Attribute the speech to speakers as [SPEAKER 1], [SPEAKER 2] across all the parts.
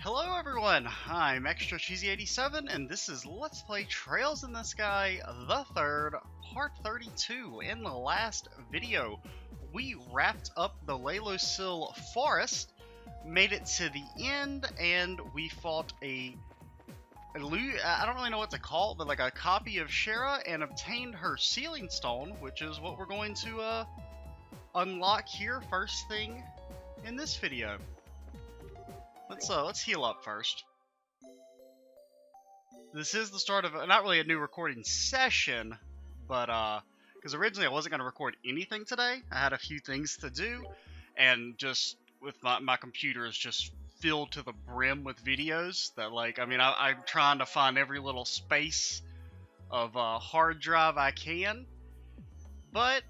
[SPEAKER 1] Hello everyone, I'm Extra Cheesy 87 and this is Let's Play Trails in the Sky, the third, part 32. In the last video, we wrapped up the Locle Forest, made it to the end, and we fought I don't really know what to call it, but like a copy of Shara, and obtained her sealing stone, which is what we're going to unlock here first thing in this video. Let's heal up first. This is the start of not really a new recording session, but because originally I wasn't going to record anything today. I had a few things to do, and just with my computer is just filled to the brim with videos that, like, I'm trying to find every little space of hard drive I can, but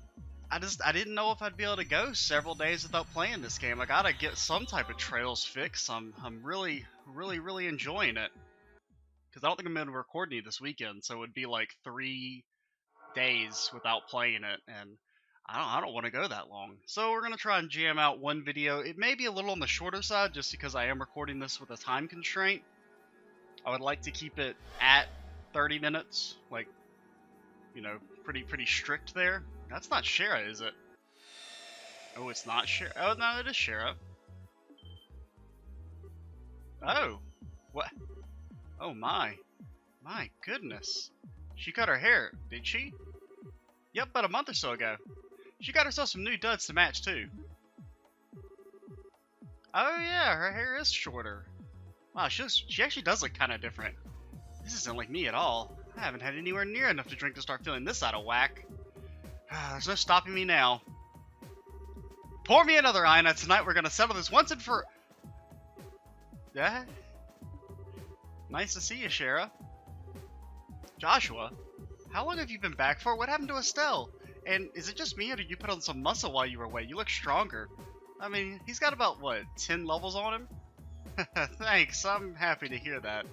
[SPEAKER 1] I didn't know if I'd be able to go several days without playing this game. I gotta get some type of trails fix. I'm really enjoying it, because I don't think I'm gonna record any this weekend, so it would be like 3 days without playing it, and I don't want to go that long. So we're gonna try and jam out one video. It may be a little on the shorter side, just because I am recording this with a time constraint. I would like to keep it at 30 minutes, like, you know, pretty strict there. That's not Shara, is it? Oh, it's not Shara. Oh, no, it is Shara. Oh, what? Oh my goodness. She cut her hair, did she? Yep, about a month or so ago. She got herself some new duds to match too. Oh yeah, her hair is shorter. Wow, she actually does look kind of different. This isn't like me at all. I haven't had anywhere near enough to drink to start feeling this out of whack. There's no stopping me now. Pour me another Ina. Tonight we're gonna settle this once and for... Yeah? Nice to see you, Shara. Joshua, how long have you been back for? What happened to Estelle? And is it just me, or did you put on some muscle while you were away? You look stronger. I mean, he's got about, what, 10 levels on him? Thanks, I'm happy to hear that.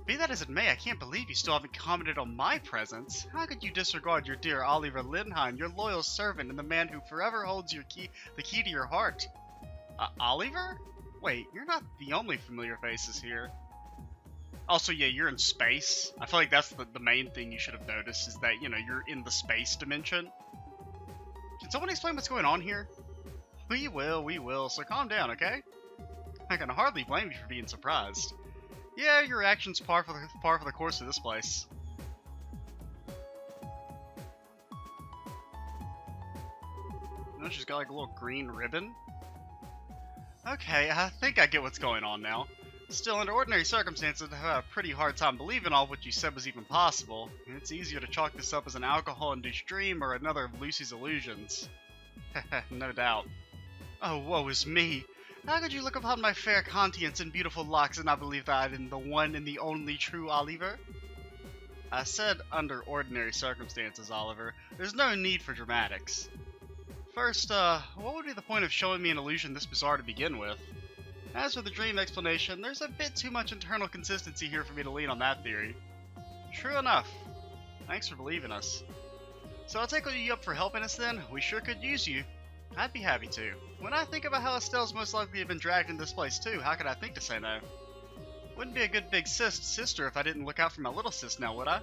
[SPEAKER 1] Be that as it may, I can't believe you still haven't commented on my presence. How could you disregard your dear Oliver Lindheim, your loyal servant, and the man who forever holds the key to your heart? Oliver? Wait, you're not the only familiar faces here. Also, yeah, you're in space. I feel like that's the main thing you should have noticed, is that, you know, you're in the space dimension. Can someone explain what's going on here? We will, so calm down, okay? I can hardly blame you for being surprised. Yeah, your reaction's par for the course of this place. Oh, she's got like a little green ribbon. Okay, I think I get what's going on now. Still, under ordinary circumstances, I have a pretty hard time believing all of what you said was even possible. It's easier to chalk this up as an alcohol-induced dream or another of Lucy's illusions. No doubt. Oh, woe is me. How could you look upon my fair countenance and beautiful locks and not believe that I am the one and the only true Oliver? I said under ordinary circumstances, Oliver. There's no need for dramatics. First, what would be the point of showing me an illusion this bizarre to begin with? As for the dream explanation, there's a bit too much internal consistency here for me to lean on that theory. True enough. Thanks for believing us. So I'll take you up for helping us then. We sure could use you. I'd be happy to. When I think about how Estelle's most likely to have been dragged into this place too, how could I think to say no? Wouldn't be a good big sister if I didn't look out for my little sis now, would I?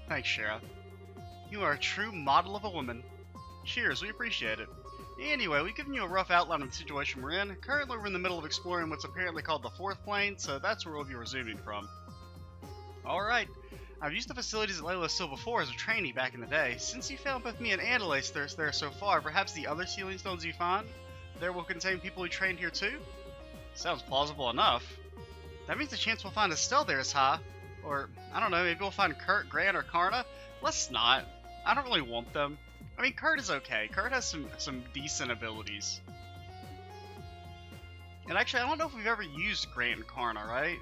[SPEAKER 1] Thanks, Shara. You are a true model of a woman. Cheers, we appreciate it. Anyway, we've given you a rough outline of the situation we're in. Currently we're in the middle of exploring what's apparently called the fourth plane, so that's where we'll be resuming from. Alright. I've used the facilities at Locle before as a trainee back in the day. Since you found both me and Andalace there so far, perhaps the other sealing stones you find there will contain people who trained here too? Sounds plausible enough. That means the chance we'll find Estelle there is high. Or, I don't know, maybe we'll find Kurt, Grant, or Karna? Let's not. I don't really want them. I mean, Kurt is okay. Kurt has some decent abilities. And actually, I don't know if we've ever used Grant and Karna, right?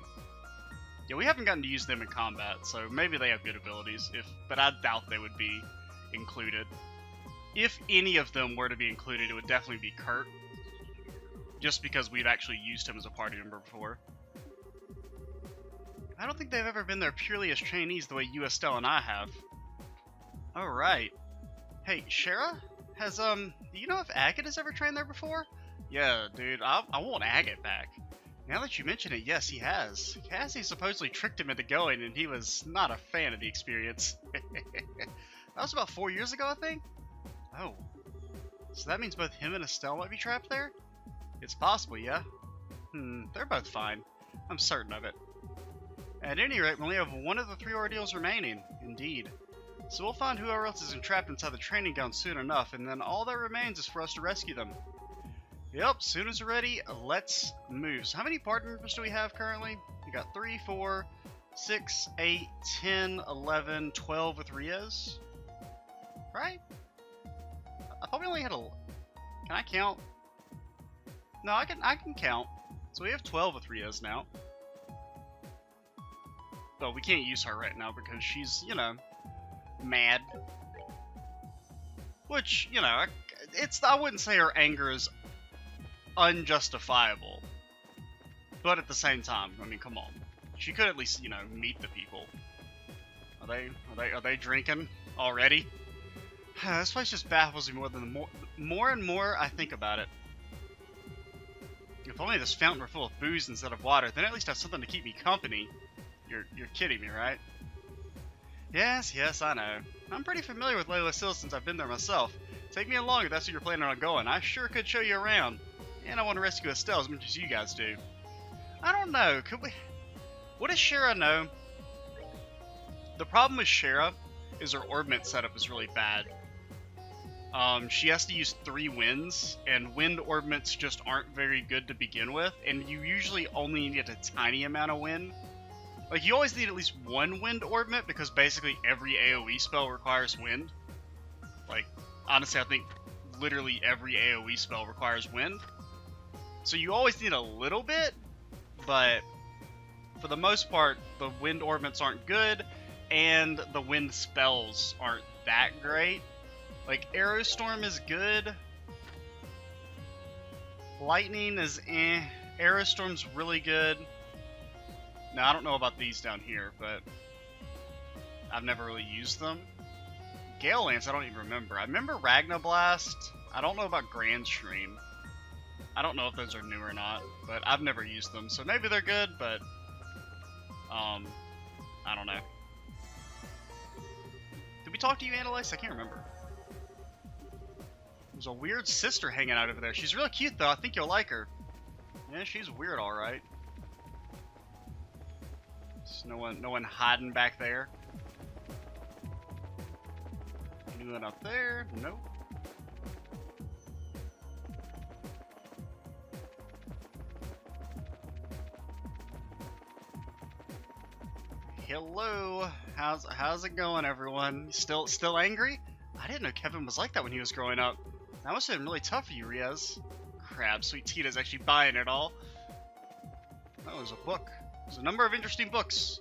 [SPEAKER 1] Yeah, we haven't gotten to use them in combat, so maybe they have good abilities, but I doubt they would be included. If any of them were to be included, it would definitely be Kurt, just because we've actually used him as a party member before. I don't think they've ever been there purely as trainees the way you, Estelle, and I have. Alright. Hey, Shara? Do you know if Agate has ever trained there before? Yeah, dude, I want Agate back. Now that you mention it, yes, he has. Cassie supposedly tricked him into going, and he was not a fan of the experience. That was about 4 years ago, I think? Oh. So that means both him and Estelle might be trapped there? It's possible, yeah. They're both fine. I'm certain of it. At any rate, we only have one of the 3 ordeals remaining. Indeed. So we'll find whoever else is entrapped inside the training ground soon enough, and then all that remains is for us to rescue them. Yep, soon as we're ready, let's move. So how many party members do we have currently? We got 3, 4, 6, 8, 10, 11, 12 with Riaz. Right? I thought we only had a... Can I count? No, I can count. So we have 12 with Riaz now. But we can't use her right now because she's, you know, mad. Which, you know, I wouldn't say her anger is unjustifiable. But at the same time, I mean, come on. She could at least, you know, meet the people. Are they drinking already? This place just baffles me more and more I think about it. If only this fountain were full of booze instead of water, then at least I have something to keep me company. You're kidding me, right? Yes, I know. I'm pretty familiar with Locle since I've been there myself. Take me along if that's where you're planning on going. I sure could show you around. And I want to rescue Estelle as much as you guys do. I don't know, could we... What does Shara know? The problem with Shara is her orbment setup is really bad. She has to use 3 winds, and wind orbments just aren't very good to begin with, and you usually only need a tiny amount of wind. Like, you always need at least 1 wind orbment, because basically every AoE spell requires wind. Like, honestly, I think literally every AoE spell requires wind. So you always need a little bit, but for the most part, the wind orbments aren't good, and the wind spells aren't that great. Like, Aerostorm is good. Lightning is eh. Aerostorm's really good. Now, I don't know about these down here, but I've never really used them. Gale Lance, I don't even remember. I remember Ragnablast. I don't know about Grand Stream. I don't know if those are new or not, but I've never used them. So maybe they're good, but I don't know. Did we talk to you, Annalise? I can't remember. There's a weird sister hanging out over there. She's real cute, though. I think you'll like her. Yeah, she's weird, all right. There's no one hiding back there. Anyone up there? Nope. Hello. How's it going, everyone? Still angry? I didn't know Kevin was like that when he was growing up. That must have been really tough for you, Riaz. Crap, Sweet Tita's actually buying it all. Oh, there's a book. There's a number of interesting books.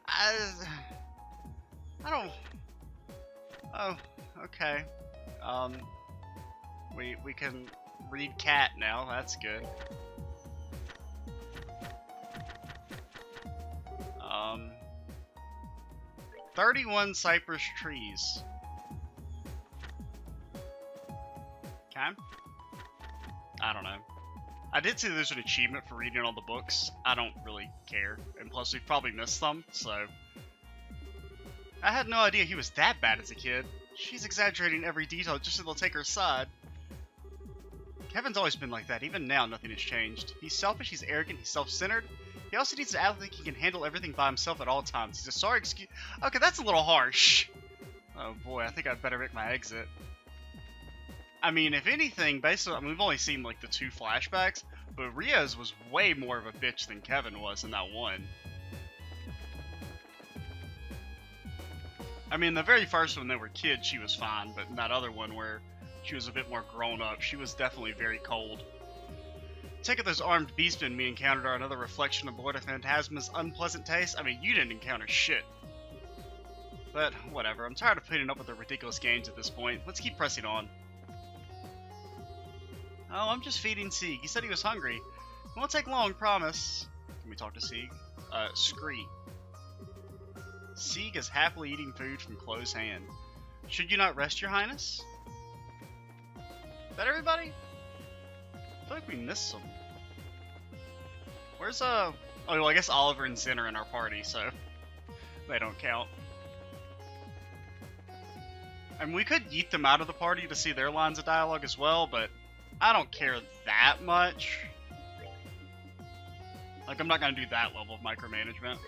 [SPEAKER 1] I don't... Oh, okay. We can read Cat now. That's good. 31 cypress trees. Okay. I don't know. I did see there's an achievement for reading all the books. I don't really care. And plus, we've probably missed some, so... I had no idea he was that bad as a kid. She's exaggerating every detail just so they'll take her side. Kevin's always been like that. Even now, nothing has changed. He's selfish, he's arrogant, he's self-centered. He also needs to act like he can handle everything by himself at all times. He's a sorry excuse... Okay, that's a little harsh. Oh boy, I think I'd better make my exit. I mean, if anything, basically, I mean, we've only seen like the 2 flashbacks, but Riaz was way more of a bitch than Kevin was in that one. I mean, the very first one, they were kids, she was fine, but in that other one where she was a bit more grown up, she was definitely very cold. Take it those armed beastmen we encountered are another reflection of Lord of Phantasma's unpleasant taste. I mean, you didn't encounter shit. But, whatever, I'm tired of putting up with their ridiculous games at this point. Let's keep pressing on. Oh, I'm just feeding Sieg. He said he was hungry. It won't take long, promise. Can we talk to Sieg? Scree. Sieg is happily eating food from Clo's hand. Should you not rest, your highness? Is that everybody? I feel like we missed some. Where's Oh, well, I guess Oliver and Zen are in our party, so they don't count. And we could yeet them out of the party to see their lines of dialogue as well, but I don't care that much. Like, I'm not gonna do that level of micromanagement.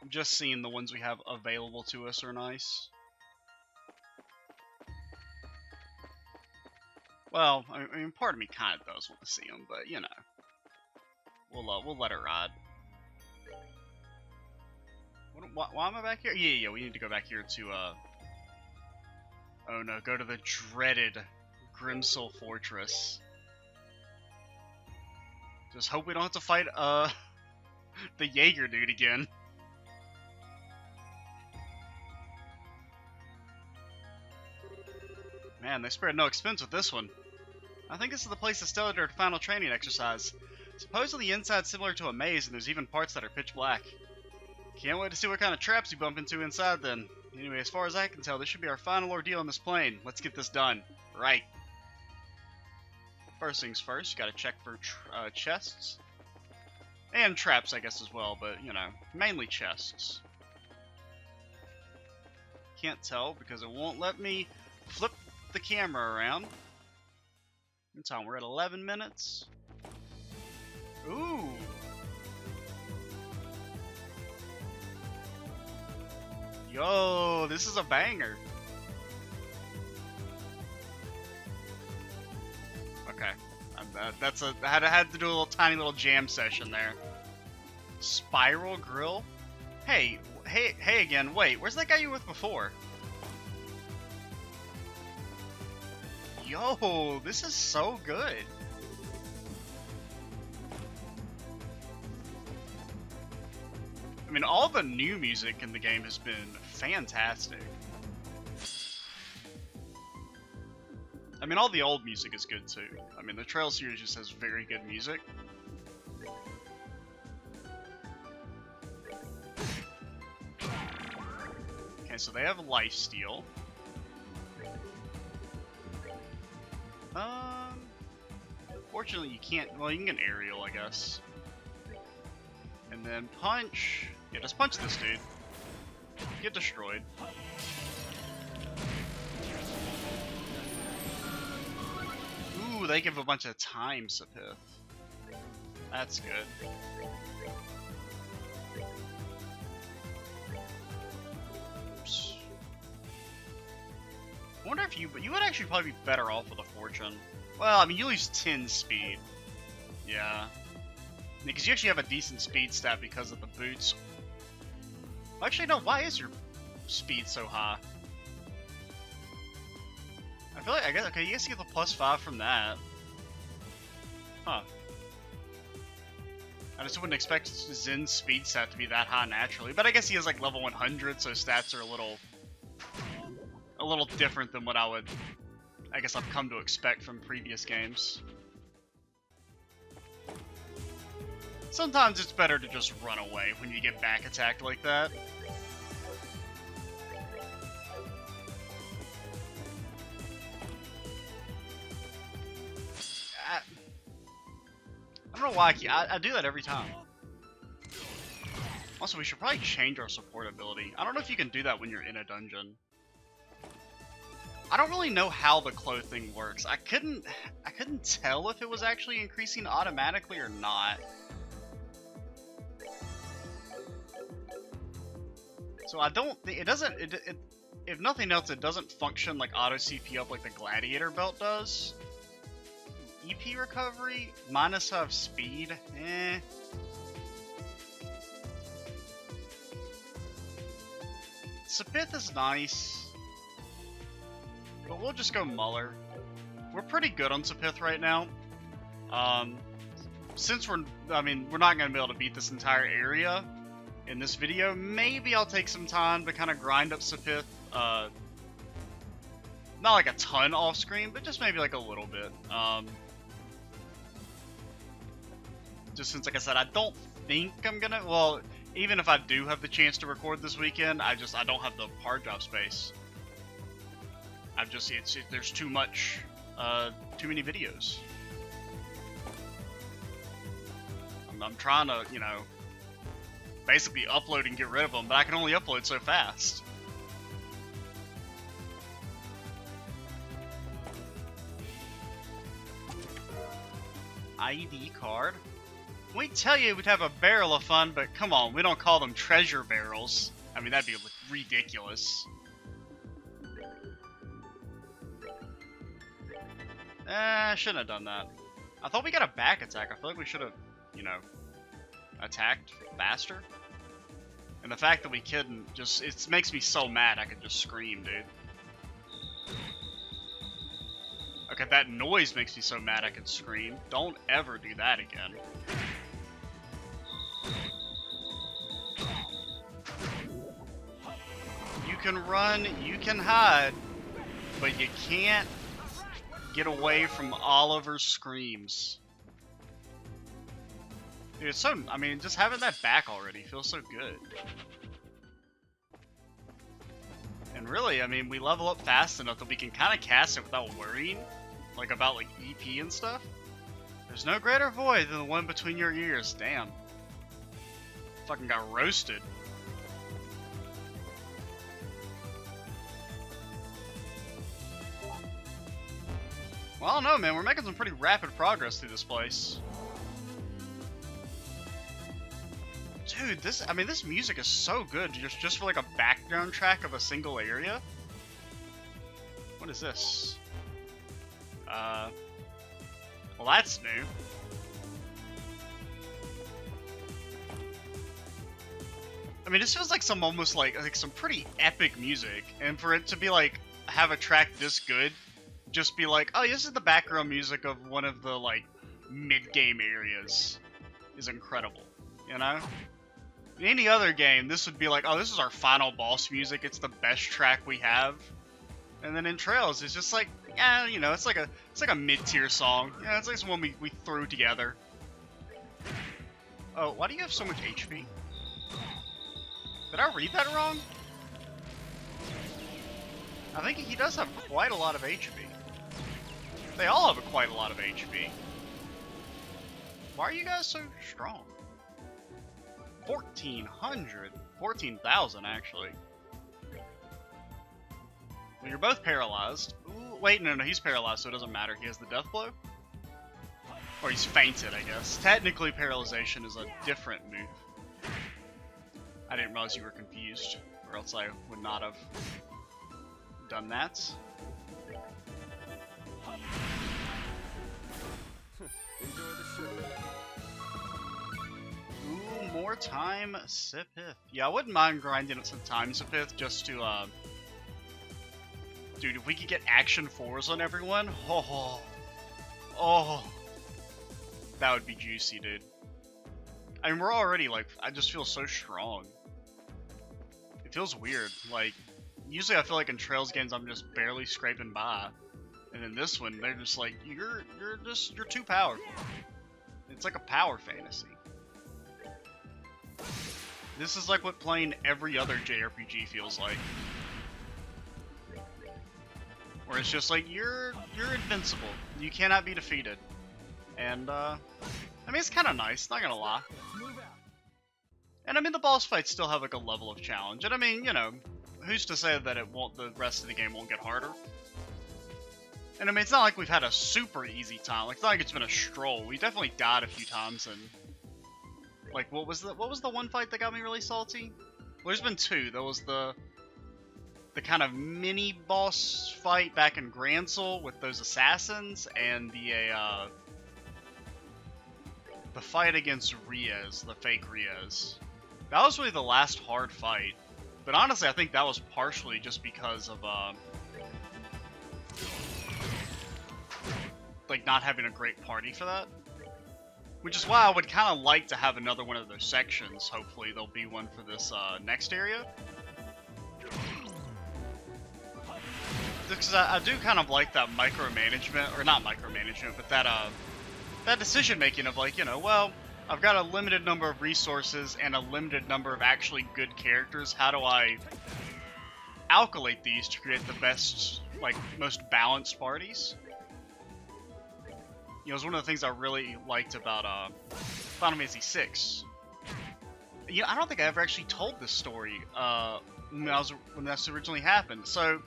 [SPEAKER 1] Just seeing the ones we have available to us are nice. Well, I mean, part of me kind of does want to see them, but you know, we'll let it ride. Why am I back here? Yeah, we need to go back here to oh no, go to the dreaded Grimsel Fortress. Just hope we don't have to fight the Jaeger dude again. Man, they spared no expense with this one. I think this is the place to start their final training exercise. Supposedly the inside's similar to a maze, and there's even parts that are pitch black. Can't wait to see what kind of traps we bump into inside then. Anyway, as far as I can tell, this should be our final ordeal on this plane. Let's get this done. Right. First things first, you gotta check for chests. And traps, I guess, as well, but, you know, mainly chests. Can't tell because it won't let me flip the camera around. Meantime, we're at 11 minutes. Ooh. Yo, this is a banger. Okay, I had to do a tiny little jam session there. Spiral grill. Hey again. Wait, where's that guy you were with before? Yo, this is so good. I mean, all the new music in the game has been fantastic. I mean, all the old music is good too. I mean, the Trail series just has very good music. Okay, so they have lifesteal. Fortunately you can't, well, you can get an aerial, I guess. And then punch. Yeah, just punch this dude. Get destroyed. Ooh, they give a bunch of time, Sapith. That's good. Oops. I wonder if you would actually probably be better off with a fortune. Well, I mean, you lose 10 speed. Yeah. Because you actually have a decent speed stat because of the boots. Actually, no, why is your speed so high? I feel like, I guess, okay, you guess you get the +5 from that. Huh. I just wouldn't expect Zen's speed stat to be that high naturally, but I guess he has like level 100, so stats are a little different than what I guess I've come to expect from previous games. Sometimes it's better to just run away when you get back attacked like that. I don't know why I do that every time. Also, we should probably change our support ability. I don't know if you can do that when you're in a dungeon. I don't really know how the clothes thing works. I couldn't tell if it was actually increasing automatically or not. So I don't think it doesn't. If nothing else, it doesn't function like auto CP up like the Gladiator belt does. EP recovery, -5 speed. Sapith is nice, but we'll just go Muller. We're pretty good on Sapith right now. Since we're not going to be able to beat this entire area in this video, maybe I'll take some time to kind of grind up Sapith. Not like a ton off screen, but just maybe like a little bit. Just since, like I said, I don't think I'm gonna, well, even if I do have the chance to record this weekend, I don't have the hard drive space. I just there's too many videos. I'm trying to, you know, basically upload and get rid of them, but I can only upload so fast. ID card. We tell you we'd have a barrel of fun, but come on, we don't call them treasure barrels. I mean, that'd be ridiculous. I shouldn't have done that. I thought we got a back attack. I feel like we should have, you know, attacked faster. And the fact that we couldn't just, it makes me so mad I could just scream, dude. Okay, that noise makes me so mad I could scream. Don't ever do that again. You can run, you can hide, but you can't get away from Oliver's screams. Dude, it's so, I mean, just having that back already feels so good. And really, I mean, we level up fast enough that we can kind of cast it without worrying, like, about, like, EP and stuff. There's no greater void than the one between your ears. Damn. Fucking got roasted. Well, I don't know, man. We're making some pretty rapid progress through this place. Dude, this music is so good just for like a background track of a single area. What is this? Well, that's new. I mean, this feels like some almost like some pretty epic music, and for it to be like have a track this good, just be like, oh, this is the background music of one of the like mid-game areas, is incredible, you know? In any other game, this would be like, oh, this is our final boss music, it's the best track we have. And then in Trails, it's just like, yeah, you know, it's like a mid-tier song. Yeah, it's like someone we threw together. Oh, why do you have so much HP? Did I read that wrong? I think he does have quite a lot of HP. They all have quite a lot of HP. Why are you guys so strong? 1,400. 14,000, actually. Well, you're both paralyzed. Ooh, wait, no, he's paralyzed, so it doesn't matter. He has the death blow? Or he's fainted, I guess. Technically, paralyzation is a different move. I didn't realize you were confused, or else I would not have done that. Ooh, more time Sipith. Yeah, I wouldn't mind grinding up some time Sipith just to, dude, if we could get action 4s on everyone, oh, that would be juicy, dude. I mean, we're already, like, I just feel so strong. It feels weird. Like, usually I feel like in Trails games I'm just barely scraping by. And in this one, they're just like, you're too powerful. It's like a power fantasy. This is like what playing every other JRPG feels like. Where it's just like, you're invincible. You cannot be defeated. And, I mean, it's kind of nice, not gonna lie. And I mean, the boss fights still have like a level of challenge. And I mean, you know, who's to say that the rest of the game won't get harder? And I mean, it's not like we've had a super easy time. Like, it's not like it's been a stroll. We definitely died a few times, and like, what was the one fight that got me really salty? Well, there's been two. There was the kind of mini boss fight back in Grimsel with those assassins, and the fight against Riez, the fake Riez. That was really the last hard fight. But honestly, I think that was partially just because of like not having a great party for that. Which is why I would kind of like to have another one of those sections. Hopefully there'll be one for this next area. Because I do kind of like that micromanagement, or not micromanagement, but that decision making of like, you know, well, I've got a limited number of resources and a limited number of actually good characters. How do I alkylate these to create the best, like, most balanced parties. You know, it was one of the things I really liked about Final Fantasy VI. You know, I don't think I ever actually told this story when this originally happened. So,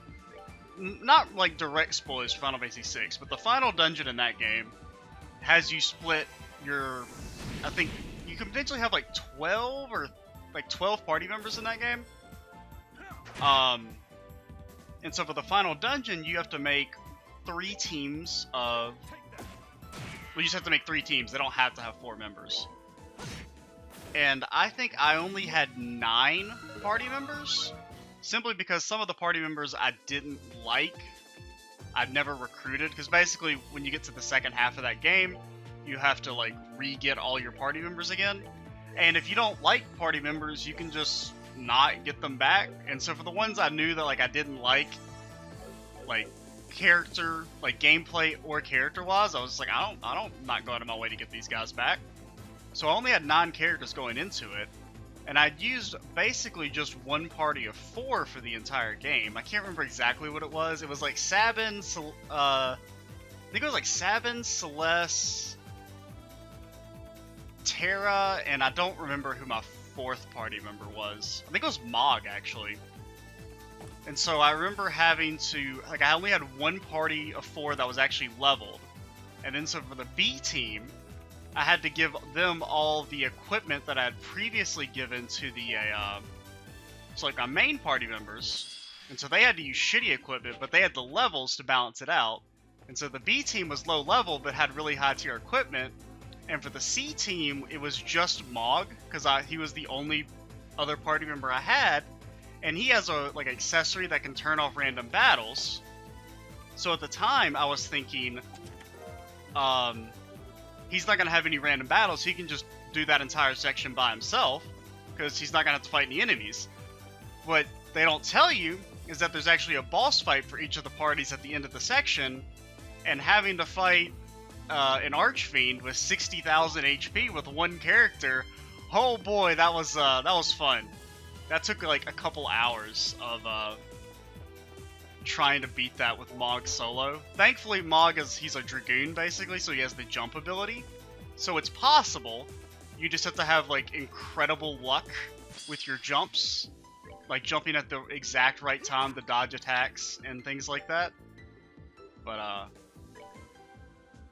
[SPEAKER 1] not like direct spoilers for Final Fantasy VI, but the final dungeon in that game has you split your, I think you can potentially have like 12 or like 12 party members in that game. And so for the final dungeon, you have to make 3 teams of, well, you just have to make 3 teams. They don't have to have 4 members. And I think I only had 9 party members, simply because some of the party members I didn't like, I'd never recruited, because basically when you get to the second half of that game, you have to like re-get all your party members again. And if you don't like party members, you can just not get them back. And so for the ones I knew that like I didn't like character, like gameplay or character wise, I was like, I don't not go out of my way to get these guys back. So I only had 9 characters going into it, and I'd used basically just one party of 4 for the entire game. I can't remember exactly what it was. It was like Sabin, I think it was like Sabin, Celeste, Terra, and I don't remember who my 4th party member was. I think it was Mog, actually. And so I remember having to, like, I only had one party of 4 that was actually leveled. And then so for the B team, I had to give them all the equipment that I had previously given to the, so like my main party members. And so they had to use shitty equipment, but they had the levels to balance it out. And so the B team was low level, but had really high tier equipment. And for the C team, it was just Mog, because he was the only other party member I had. And he has a like accessory that can turn off random battles. So at the time, I was thinking, he's not going to have any random battles. He can just do that entire section by himself, because he's not going to have to fight any enemies. What they don't tell you is that there's actually a boss fight for each of the parties at the end of the section, and having to fight an Archfiend with 60,000 HP with one character, oh boy, that was fun. That took like a couple hours of trying to beat that with Mog solo. Thankfully, Mog he's a Dragoon basically, so he has the jump ability. So it's possible. You just have to have like incredible luck with your jumps, like jumping at the exact right time to dodge attacks and things like that. But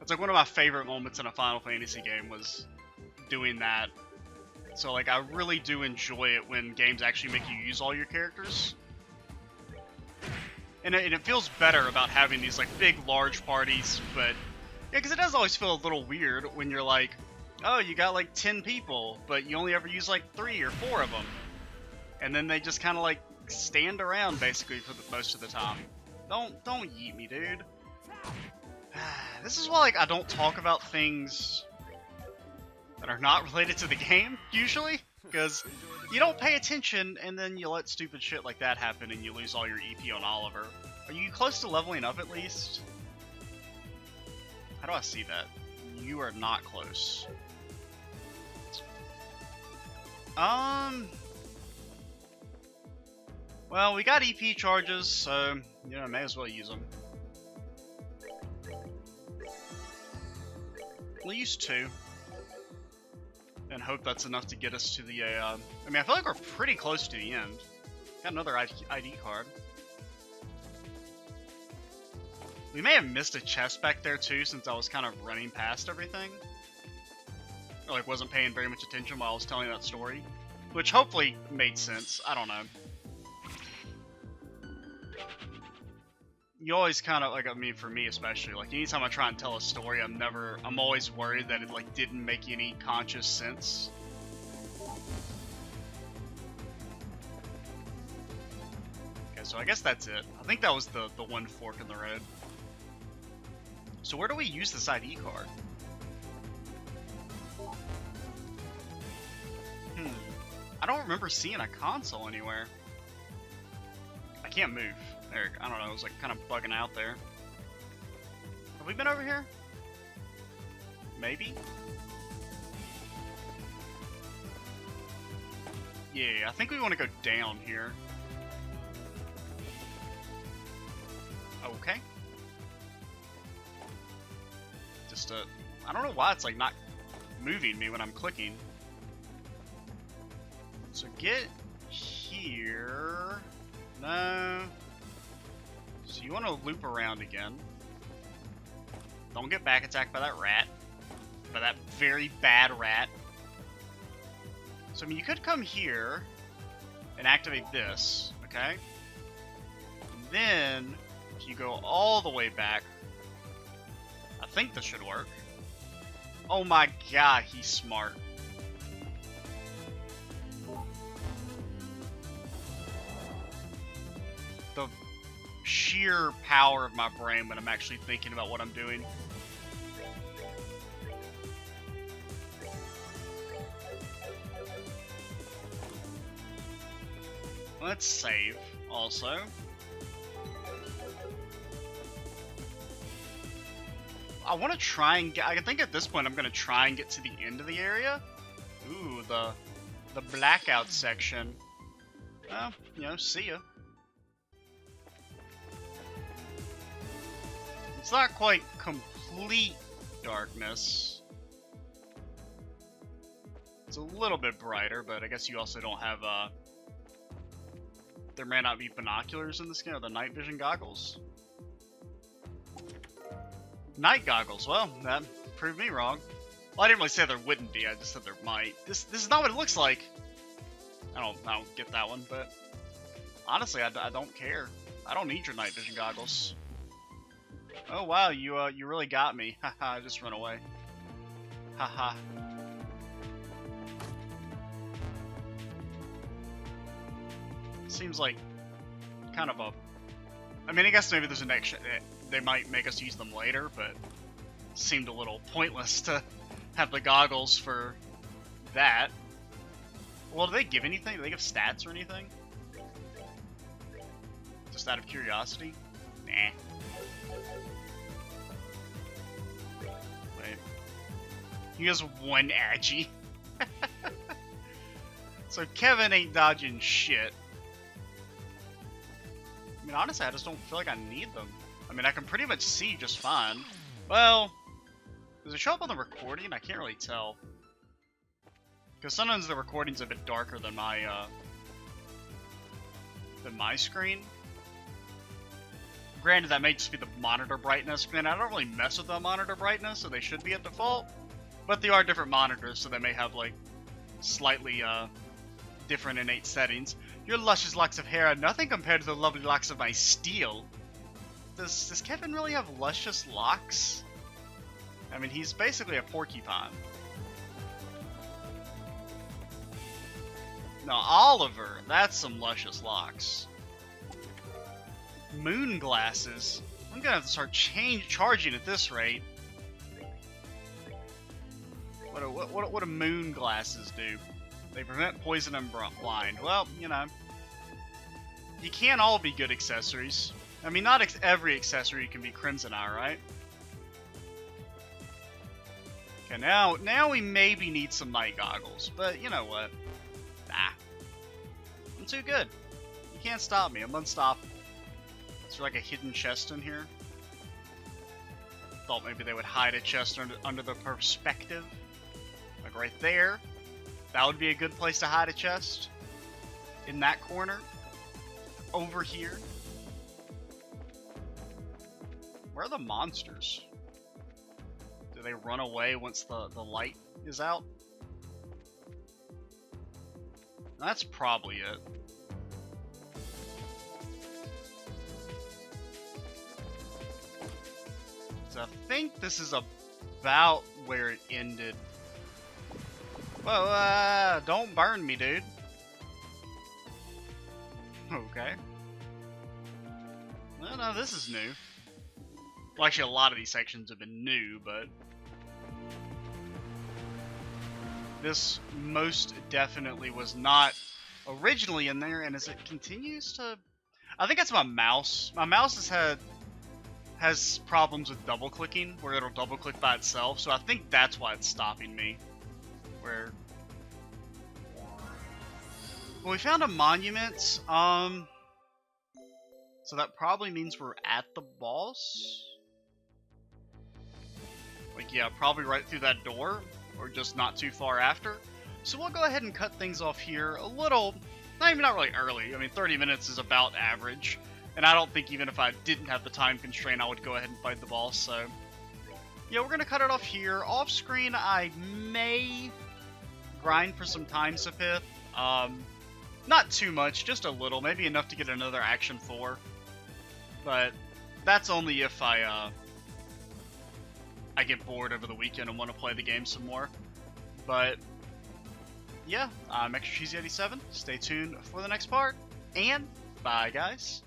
[SPEAKER 1] it's like one of my favorite moments in a Final Fantasy game was doing that. So like I really do enjoy it when games actually make you use all your characters. And it feels better about having these like big, large parties, but yeah, because it does always feel a little weird when you're like, oh, you got like 10 people, but you only ever use like 3 or 4 of them, and then they just kind of like stand around basically for most of the time. Don't yeet me, dude. This is why like I don't talk about things that are not related to the game usually, because you don't pay attention, and then you let stupid shit like that happen, and you lose all your EP on Oliver. Are you close to leveling up at least? How do I see that? You are not close. Well, we got EP charges, so, you know, may as well use them. We'll use 2. And hope that's enough to get us to the, I mean, I feel like we're pretty close to the end. Got another ID card. We may have missed a chest back there too, since I was kind of running past everything. Or like wasn't paying very much attention while I was telling that story. Which hopefully made sense, I don't know. You always kind of, like, I mean, for me especially, like, anytime I try and tell a story, I'm always worried that it, like, didn't make any conscious sense. Okay, so I guess that's it. I think that was the one fork in the road. So where do we use this ID card? I don't remember seeing a console anywhere. I can't move. There, I don't know, it was like kind of bugging out there. Have we been over here? Maybe? Yeah, I think we want to go down here. Okay. Just I don't know why it's like not moving me when I'm clicking. So get here. No. So you want to loop around again. Don't get back attacked by that rat. By that very bad rat. So I mean, you could come here and activate this, okay? And then if you go all the way back, I think this should work. Oh my god, he's smart. The sheer power of my brain when I'm actually thinking about what I'm doing. Let's save also. I want to try and get, I think at this point I'm going to try and get to the end of the area. Ooh, the blackout section. Well, you know, see ya. It's not quite complete darkness. It's a little bit brighter, but I guess you also don't have, there may not be binoculars in this game, or the night vision goggles. Night goggles, well, that proved me wrong. Well, I didn't really say there wouldn't be, I just said there might. This is not what it looks like. I don't get that one, but honestly, I don't care. I don't need your night vision goggles. Oh wow, you really got me. Haha, just run away. Haha. Seems like kind of a... I mean, I guess maybe there's an extra... They might make us use them later, but it seemed a little pointless to have the goggles for that. Well, do they give anything? Do they give stats or anything? Just out of curiosity? Nah. Wait. He has one agi. So Kevin ain't dodging shit. I mean, honestly, I just don't feel like I need them. I mean, I can pretty much see just fine. Well, does it show up on the recording? I can't really tell. Because sometimes the recording's a bit darker than my screen. Granted, that may just be the monitor brightness. Granted, I don't really mess with the monitor brightness, so they should be at default. But they are different monitors, so they may have, like, slightly, different innate settings. Your luscious locks of hair are nothing compared to the lovely locks of my steel. Does Kevin really have luscious locks? I mean, he's basically a porcupine. No, Oliver, that's some luscious locks. Moon glasses? I'm gonna have to start charging at this rate. What do moon glasses do? They prevent poison and blind. Well, you know, you can't all be good accessories. I mean, not every accessory can be Crimson Eye, right? Okay, now we maybe need some night goggles, but you know what? Nah. I'm too good. You can't stop me. I'm unstoppable. Is there like a hidden chest in here? Thought maybe they would hide a chest under the perspective. Like right there. That would be a good place to hide a chest. In that corner. Over here. Where are the monsters? Do they run away once the light is out? That's probably it. So I think this is about where it ended. Whoa, don't burn me, dude. Okay. Well, no, this is new. Well, actually, a lot of these sections have been new, but this most definitely was not originally in there, and as it continues to... I think that's my mouse. My mouse has problems with double-clicking, where it'll double-click by itself, so I think that's why it's stopping me. Where... Well, we found a monument. So So that probably means we're at the boss. Like, yeah, probably right through that door, or just not too far after. So we'll go ahead and cut things off here a little, not really early. I mean, 30 minutes is about average. And I don't think even if I didn't have the time constraint, I would go ahead and fight the boss. So, yeah, we're going to cut it off here. Off screen, I may grind for some time Sapith. Not too much, just a little. Maybe enough to get another Action 4. But that's only if I get bored over the weekend and want to play the game some more. But yeah, I'm Extra Cheesy 87. Stay tuned for the next part, and bye, guys.